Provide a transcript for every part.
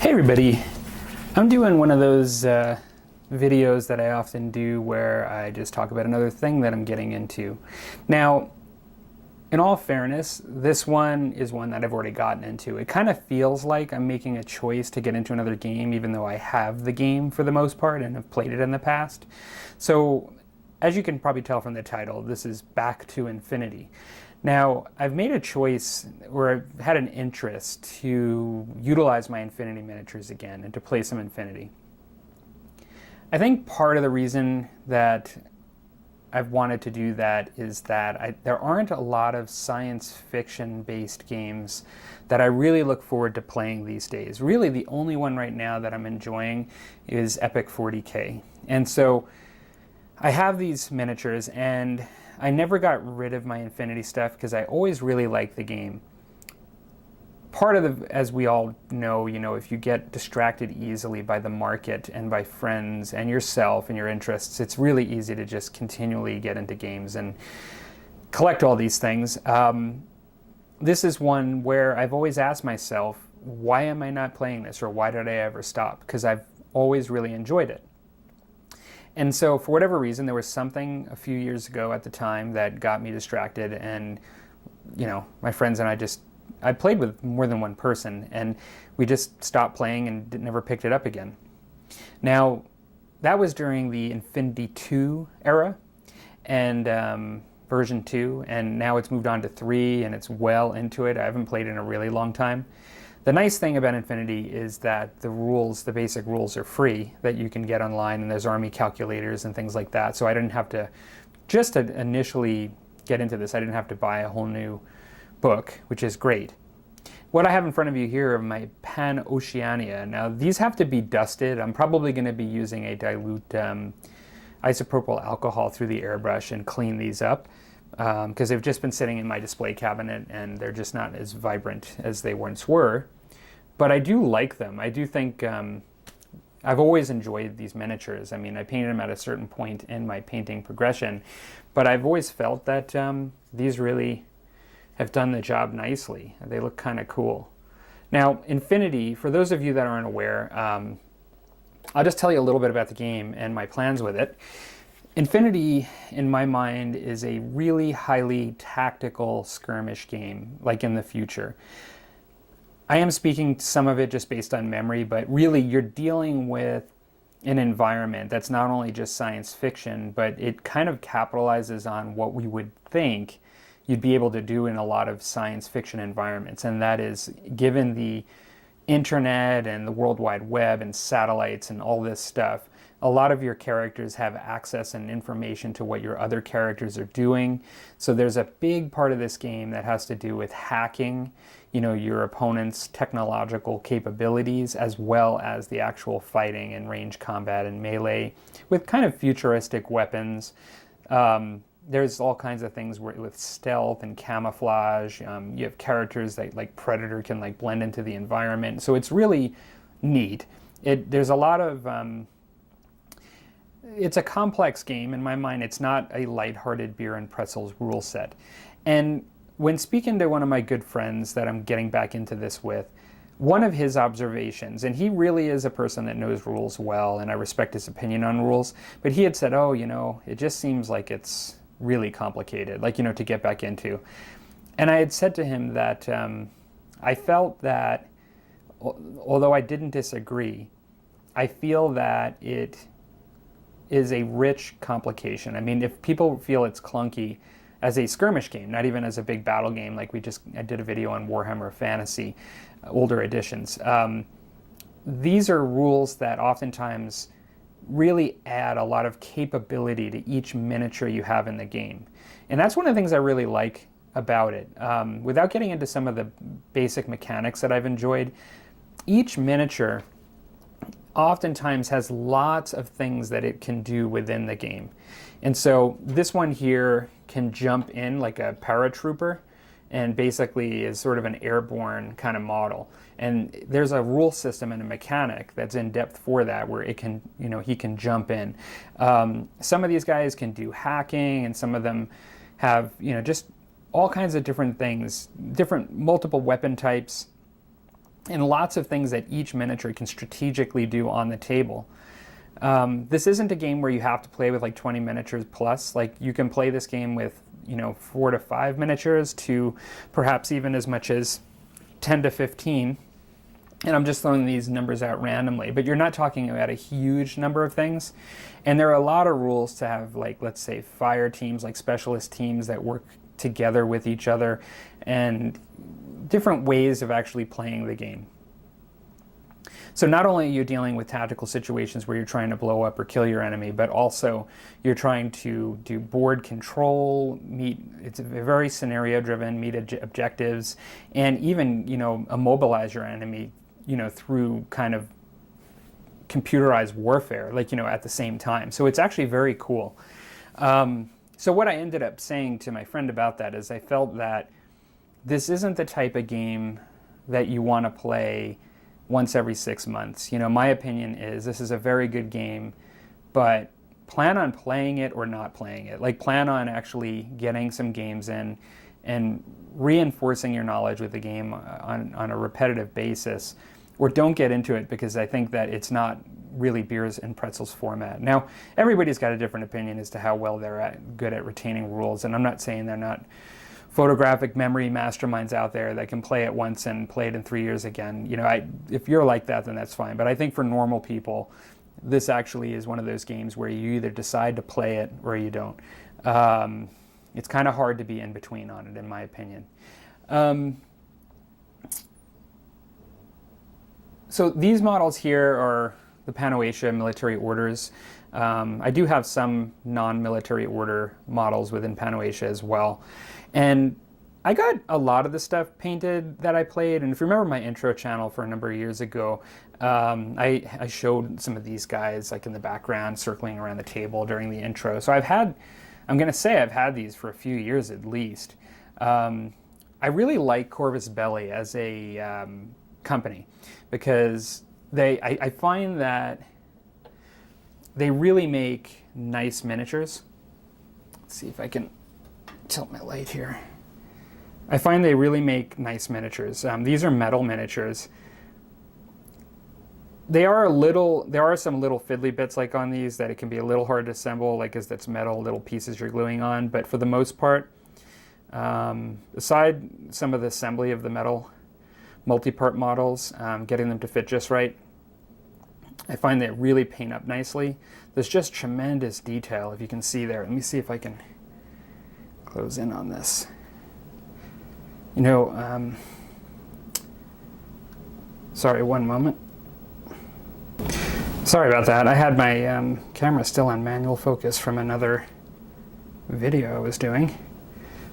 Hey everybody, I'm doing one of those videos that I often do where I just talk about another thing that I'm getting into. Now, in all fairness, this one is one that I've already gotten into. It kind of feels like I'm making a choice to get into another game even though I have the game for the most part and have played it in the past. So, as you can probably tell from the title, this is Back to Infinity. Now, I've made a choice, or I've had an interest to utilize my Infinity miniatures again and to play some Infinity. I think part of the reason that I've wanted to do that is that there aren't a lot of science fiction based games that I really look forward to playing these days. Really, the only one right now that I'm enjoying is Epic 40K. And so I have these miniatures, and I never got rid of my Infinity stuff because I always really liked the game. Part of as we all know, if you get distracted easily by the market and by friends and yourself and your interests, it's really easy to just continually get into games and collect all these things. This is one where I've always asked myself, why am I not playing this, or why did I ever stop? Because I've always really enjoyed it. And so for whatever reason, there was something a few years ago at the time that got me distracted, and my friends and I played with more than one person, and we just stopped playing and never picked it up again. Now, that was during the Infinity 2 era, and version 2, and now it's moved on to 3, and it's well into it. I haven't played in a really long time. The nice thing about Infinity is that the basic rules are free that you can get online, and there's army calculators and things like that. So I didn't have to, just to initially get into this, I didn't have to buy a whole new book, which is great. What I have in front of you here are my Pan Oceania. Now, these have to be dusted. I'm probably going to be using a dilute isopropyl alcohol through the airbrush and clean these up, because they've just been sitting in my display cabinet and they're just not as vibrant as they once were. But I do like them. I do think I've always enjoyed these miniatures. I mean, I painted them at a certain point in my painting progression, but I've always felt that these really have done the job nicely. They look kind of cool. Now, Infinity, for those of you that aren't aware, I'll just tell you a little bit about the game and my plans with it. Infinity, in my mind, is a really highly tactical skirmish game, like in the future. I am speaking some of it just based on memory, but really you're dealing with an environment that's not only just science fiction, but it kind of capitalizes on what we would think you'd be able to do in a lot of science fiction environments, and that is, given the internet and the World Wide Web and satellites and all this stuff, a lot of your characters have access and information to what your other characters are doing. So there's a big part of this game that has to do with hacking, your opponent's technological capabilities, as well as the actual fighting and range combat and melee with kind of futuristic weapons. There's all kinds of things with stealth and camouflage. You have characters that, like Predator, can blend into the environment. So it's really neat. There's a lot of it's a complex game. In my mind, it's not a lighthearted beer and pretzels rule set. And when speaking to one of my good friends that I'm getting back into this with, one of his observations, and he really is a person that knows rules well, and I respect his opinion on rules, but he had said, it just seems like it's really complicated, to get back into. And I had said to him that I felt that, although I didn't disagree, I feel that it is a rich complication. I mean, if people feel it's clunky as a skirmish game, not even as a big battle game, like I did a video on Warhammer Fantasy, older editions. These are rules that oftentimes really add a lot of capability to each miniature you have in the game. And that's one of the things I really like about it. Without getting into some of the basic mechanics that I've enjoyed, each miniature oftentimes has lots of things that it can do within the game. And so this one here can jump in like a paratrooper and basically is sort of an airborne kind of model. And there's a rule system and a mechanic that's in depth for that, where it can, he can jump in. Some of these guys can do hacking, and some of them have, just all kinds of different things, different multiple weapon types. and lots of things that each miniature can strategically do on the table. This isn't a game where you have to play with like 20 miniatures plus. Like, you can play this game with, 4 to 5 miniatures to perhaps even as much as 10 to 15. And I'm just throwing these numbers out randomly, but you're not talking about a huge number of things. And there are a lot of rules to have, like, let's say fire teams, like specialist teams that work together with each other, and different ways of actually playing the game. So not only are you dealing with tactical situations where you're trying to blow up or kill your enemy, but also you're trying to do board control, it's very scenario driven, meet objectives, and even, immobilize your enemy, through kind of computerized warfare, like, at the same time. So it's actually very cool. So what I ended up saying to my friend about that is I felt that this isn't the type of game that you want to play once every 6 months. My opinion is this is a very good game, but plan on playing it or not playing it. Like, plan on actually getting some games in and reinforcing your knowledge with the game on a repetitive basis, or don't get into it because I think that it's not really beers and pretzels format. Now, everybody's got a different opinion as to how well they're good at retaining rules, and I'm not saying they're not photographic memory masterminds out there that can play it once and play it in 3 years again. If you're like that, then that's fine. But I think for normal people, this actually is one of those games where you either decide to play it or you don't. It's kind of hard to be in between on it, in my opinion. So these models here are the Panoasia military orders. I do have some non-military order models within Panoasia as well. And I got a lot of the stuff painted that I played. And if you remember my intro channel for a number of years ago, I showed some of these guys like in the background circling around the table during the intro. So I'm going to say I've had these for a few years at least. I really like Corvus Belli as a company because I find that they really make nice miniatures. Let's see if I can tilt my light here. I find they really make nice miniatures. These are metal miniatures. There are some little fiddly bits like on these that it can be a little hard to assemble, like as that's metal little pieces you're gluing on. But for the most part, aside some of the assembly of the metal multi-part models, getting them to fit just right, I find they really paint up nicely. There's just tremendous detail, if you can see there. Let me see if I can close in on this. Sorry, one moment. Sorry about that. I had my camera still on manual focus from another video I was doing.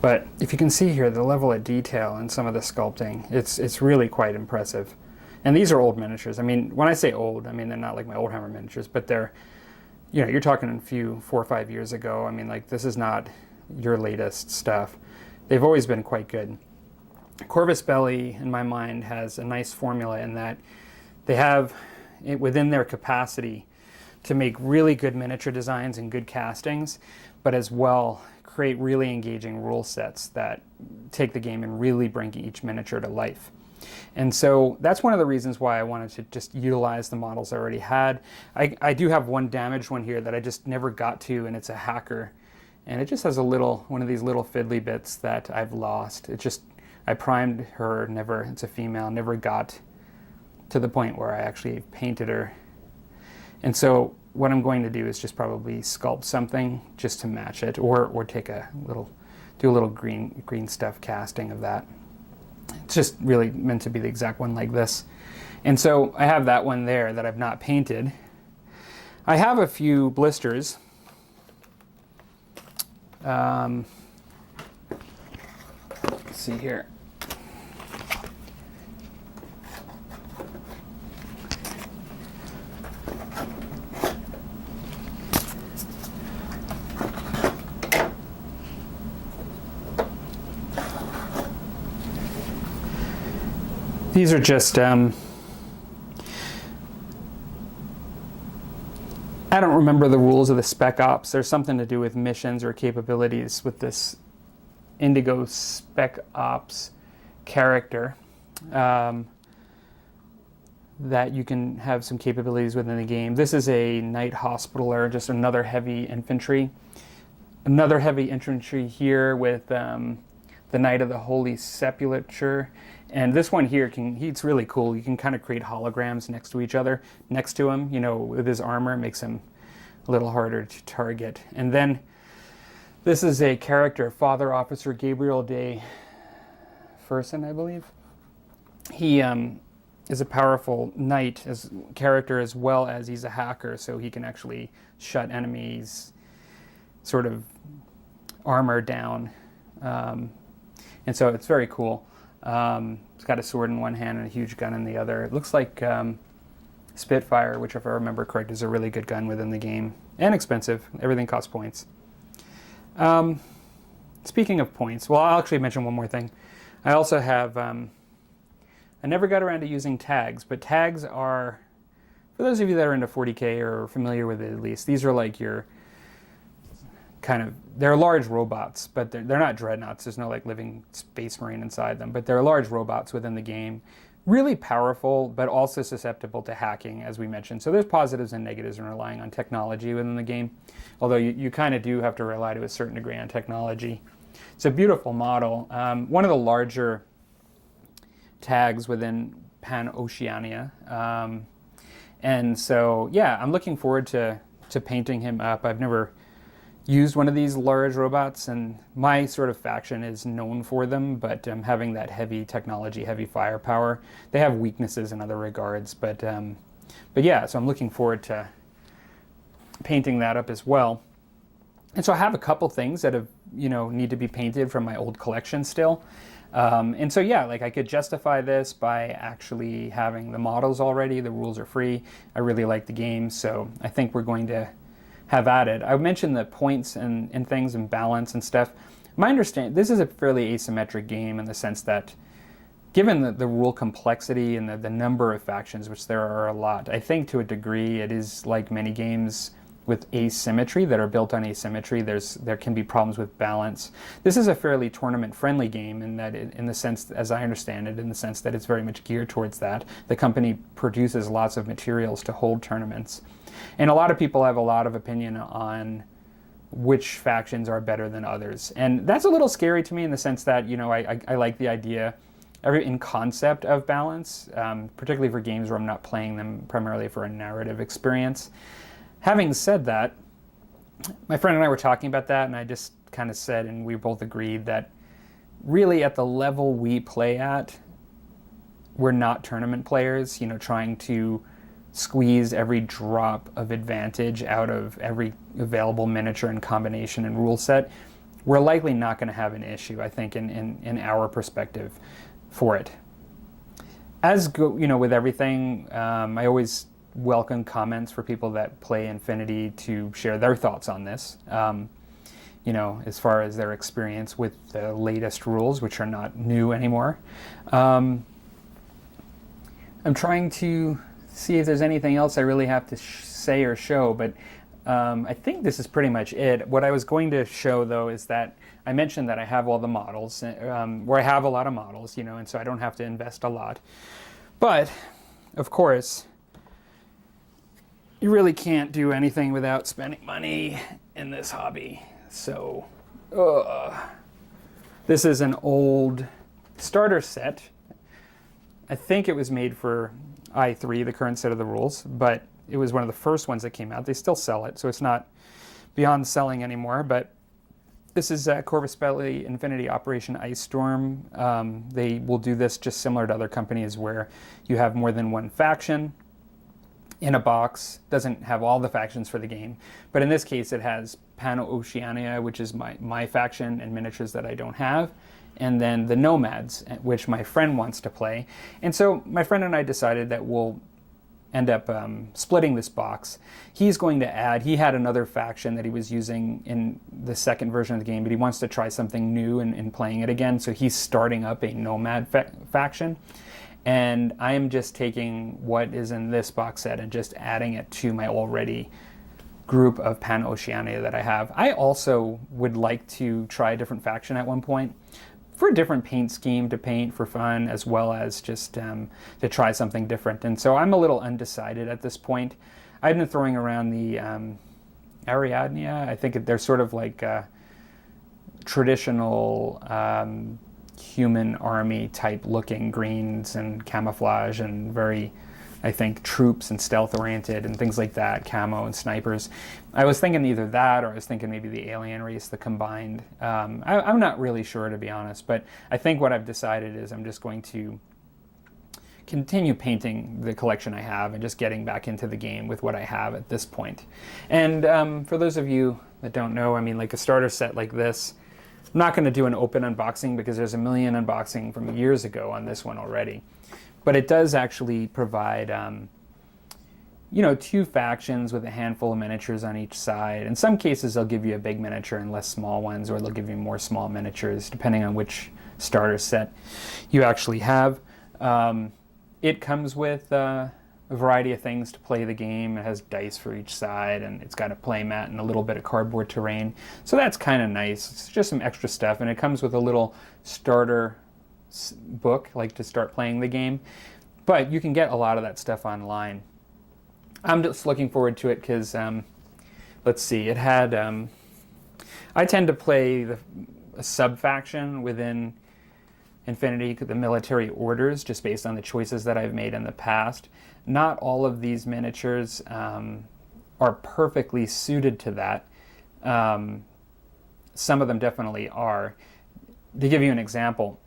But if you can see here, the level of detail in some of the sculpting, it's really quite impressive. And these are old miniatures. I mean, when I say old, I mean they're not like my Oldhammer miniatures, but they're, you're talking a few 4 or 5 years ago. I mean, like, this is not your latest stuff. They've always been quite good. Corvus Belli, in my mind, has a nice formula in that they have it within their capacity to make really good miniature designs and good castings, but as well create really engaging rule sets that take the game and really bring each miniature to life. And so that's one of the reasons why I wanted to just utilize the models I already had. I do have one damaged one here that I just never got to, and it's a hacker. And it just has one of these little fiddly bits that I've lost. I primed her, it's a female, never got to the point where I actually painted her. And so what I'm going to do is just probably sculpt something just to match it, or take do a little green stuff casting of that. It's just really meant to be the exact one like this. And so I have that one there that I've not painted. I have a few blisters. Let's see here. These are just, I don't remember the rules of the Spec Ops. There's something to do with missions or capabilities with this Indigo Spec Ops character. that you can have some capabilities within the game. This is a Knight Hospitaller, just another heavy infantry. Another heavy infantry here with the Knight of the Holy Sepulchre. And this one here, it's really cool. You can kind of create holograms next to each other, next to him, you know, with his armor. It makes him a little harder to target. And then this is a character, Father Officer Gabriel de Fersen, I believe. He is a powerful knight as character, as well as he's a hacker, so he can actually shut enemies' sort of armor down. And so it's very cool. It's got a sword in one hand and a huge gun in the other. It looks like Spitfire, which if I remember correct is a really good gun within the game. And expensive. Everything costs points. Speaking of points, well, I'll actually mention one more thing. I also have, I never got around to using tags, but tags are, for those of you that are into 40K or familiar with it at least, these are like your kind of, they're large robots, but they're not dreadnoughts. There's no like living space marine inside them, but they're large robots within the game. Really powerful, but also susceptible to hacking, as we mentioned. So there's positives and negatives in relying on technology within the game, although you kind of do have to rely to a certain degree on technology. It's a beautiful model. One of the larger tags within Pan-Oceania. And so, yeah, I'm looking forward to painting him up. I've never used one of these large robots, and my sort of faction is known for them, but having that heavy technology, heavy firepower, they have weaknesses in other regards, but yeah, so I'm looking forward to painting that up as well. And so I have a couple things that have, need to be painted from my old collection still. And so, yeah, like I could justify this by actually having the models already. The rules are free. I really like the game, so I think we're going to have at it. I mentioned the points and things and balance and stuff. My understanding, this is a fairly asymmetric game in the sense that given the rule complexity and the number of factions, which there are a lot, I think to a degree it is like many games with asymmetry that are built on asymmetry. There can be problems with balance. This is a fairly tournament-friendly game in that, in the sense, as I understand it, in the sense that it's very much geared towards that. The company produces lots of materials to hold tournaments. And a lot of people have a lot of opinion on which factions are better than others. And that's a little scary to me in the sense that, I like the idea in concept of balance, particularly for games where I'm not playing them primarily for a narrative experience. Having said that, my friend and I were talking about that, and I just kind of said, and we both agreed that really at the level we play at, we're not tournament players, trying to squeeze every drop of advantage out of every available miniature and combination and rule set. We're likely not going to have an issue, I think, in our perspective for it. With everything, I always welcome comments for people that play Infinity to share their thoughts on this, as far as their experience with the latest rules, which are not new anymore. I'm trying to see if there's anything else I really have to say or show, but I think this is pretty much it. What I was going to show, though, is that I mentioned that I have all the models, where I have a lot of models, and so I don't have to invest a lot. But, of course, you really can't do anything without spending money in this hobby. So, this is an old starter set. I think it was made for I3, the current set of the rules, but it was one of the first ones that came out. They still sell it, so it's not beyond selling anymore. But this is Corvus Belli Infinity Operation Ice Storm. They will do this just similar to other companies where you have more than one faction in a box. Doesn't have all the factions for the game, but in this case it has Pan-Oceania, which is my faction and miniatures that I don't have, and then the Nomads, which my friend wants to play. And so my friend and I decided that we'll end up splitting this box. He's going to add, he had another faction that he was using in the second version of the game, but he wants to try something new in playing it again, so he's starting up a Nomad faction. And I am just taking what is in this box set and just adding it to my already group of Pan-Oceania that I have. I also would like to try a different faction at one point. for a different paint scheme to paint for fun, as well as just to try something different. And so I'm a little undecided at this point. I've been throwing around the Ariadne. I think they're sort of like traditional human army type looking greens and camouflage and very, I think, troops and stealth oriented and things like that, camo and snipers. I was thinking either that, or I was thinking maybe the alien race, the combined. I'm not really sure, to be honest, but I think what I've decided is I'm just going to continue painting the collection I have and just getting back into the game with what I have at this point. And for those of you that don't know, I mean, like a starter set like this, I'm not going to do an open unboxing because there's a million unboxing from years ago on this one already. But it does actually provide, you know, 2 factions with a handful of miniatures on each side. In some cases, they'll give you a big miniature and less small ones, or they'll give you more small miniatures, depending on which starter set you actually have. It comes with a variety of things to play the game. It has dice for each side, and it's got a play mat and a little bit of cardboard terrain. So that's kind of nice. It's just some extra stuff, and it comes with a little starter book, like to start playing the game. But you can get a lot of that stuff online. I'm just looking forward to it because, let's see, it had, I tend to play a sub-faction within Infinity, the military orders, just based on the choices that I've made in the past. Not all of these miniatures are perfectly suited to that. Some of them definitely are. To give you an example,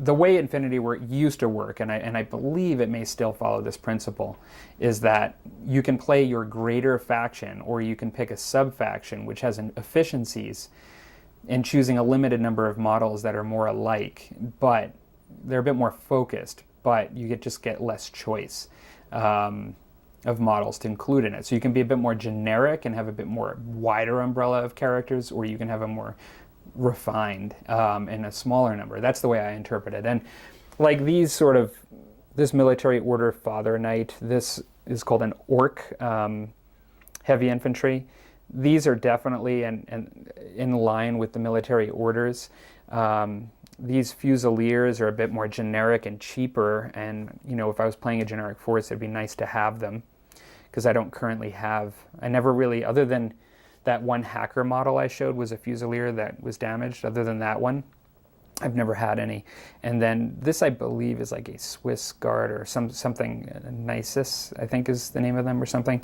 the way Infinity used to work, and I believe it may still follow this principle, is that you can play your greater faction, or you can pick a sub-faction which has efficiencies, and choosing a limited number of models that are more alike, but they're a bit more focused, but you just get less choice of models to include in it. So you can be a bit more generic and have a bit more wider umbrella of characters, or you can have a more refined in a smaller number. That's the way I interpret it. And like this military order Father Knight, this is called an Orc heavy infantry. These are definitely in line with the military orders. These Fusiliers are a bit more generic and cheaper, and you know, if I was playing a generic force, it'd be nice to have them, because I don't currently have, I never really, other than that one hacker model I showed was a Fusilier that was damaged. Other than that one, I've never had any. And then this, I believe, is like a Swiss Guard or something, Nisus, I think is the name of them or something.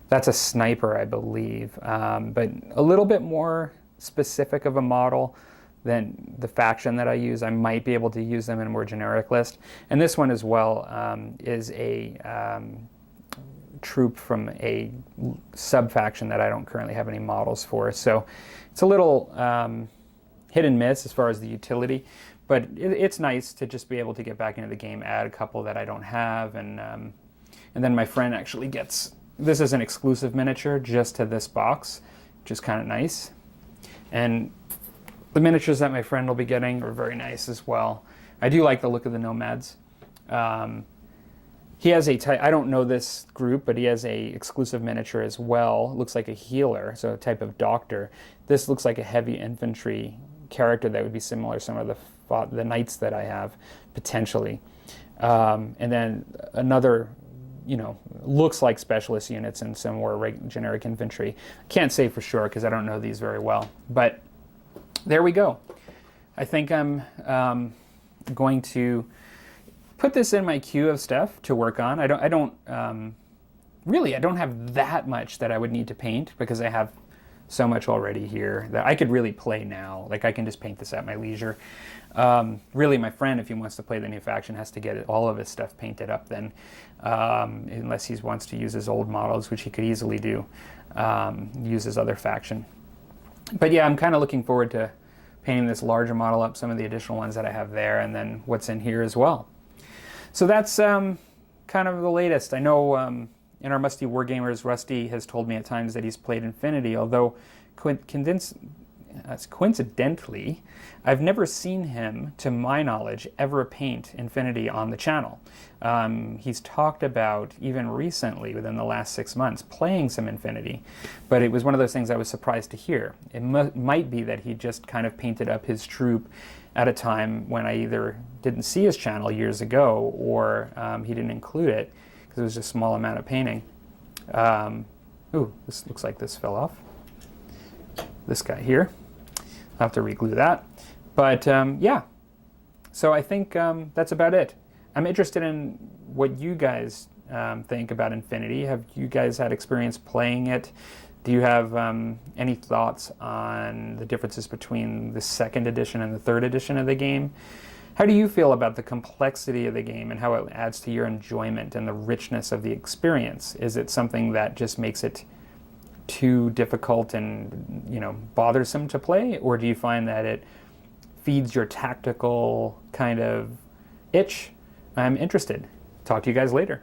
That's a sniper, I believe, but a little bit more specific of a model than the faction that I use. I might be able to use them in a more generic list. And this one as well is a troop from a sub-faction that I don't currently have any models for. So it's a little hit and miss as far as the utility, but it's nice to just be able to get back into the game, add a couple that I don't have, and then my friend actually gets, this is an exclusive miniature just to this box, which is kind of nice. And the miniatures that my friend will be getting are very nice as well. I do like the look of the Nomads. He has I don't know this group, but he has a exclusive miniature as well. It looks like a healer, so a type of doctor. This looks like a heavy infantry character that would be similar to some of the knights that I have, potentially. And then another, you know, looks like specialist units and some more generic infantry. Can't say for sure because I don't know these very well. But there we go. I think I'm going to put this in my queue of stuff to work on. I don't have that much that I would need to paint because I have so much already here that I could really play now. Like I can just paint this at my leisure. Really, my friend, if he wants to play the new faction, has to get all of his stuff painted up then, unless he wants to use his old models, which he could easily do, use his other faction. But yeah, I'm kind of looking forward to painting this larger model up, some of the additional ones that I have there, and then what's in here as well. So that's kind of the latest. I know in our Musty Wargamers, Rusty has told me at times that he's played Infinity, although coincidentally, I've never seen him, to my knowledge, ever paint Infinity on the channel. He's talked about, even recently, within the last 6 months, playing some Infinity, but it was one of those things I was surprised to hear. It might be that he just kind of painted up his troupe at a time when I either didn't see his channel years ago, or he didn't include it, because it was just a small amount of painting. Ooh, this looks like this fell off. This guy here. I'll have to re-glue that. But yeah, so I think that's about it. I'm interested in what you guys think about Infinity. Have you guys had experience playing it? Do you have any thoughts on the differences between the second edition and the third edition of the game? How do you feel about the complexity of the game and how it adds to your enjoyment and the richness of the experience? Is it something that just makes it too difficult and, you know, bothersome to play, or do you find that it feeds your tactical kind of itch? I'm interested. Talk to you guys later.